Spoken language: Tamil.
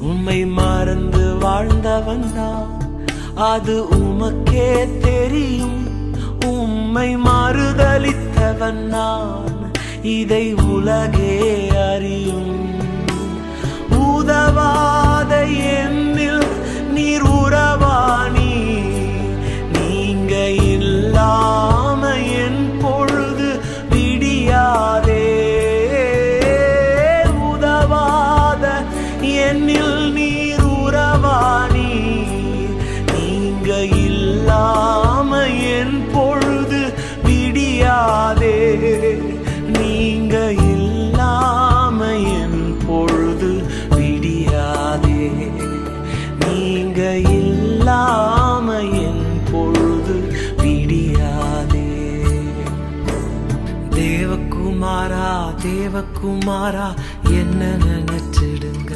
உம்மை மறந்து வாழ்ந்தவன் நான், அது உமக்கே தெரியும். உம்மை மறுதலித்தவன் நான், இதை உலகே அறியும். உதவாத என்னில் நீர் உறவாணி, நீங்க இல்லாம என் பொழுது விடியாதே. உதவாத என்னில் நீர் உறவாணி, நீங்க இல்லாம என் பொழுது விடியாதே. நீங்க இல்லாம என் பொழுது விடியாதே. நீங்க இல்லாம என் பொழுது விடியாதே. தேவகுமாரா தேவகுமாரா என்ன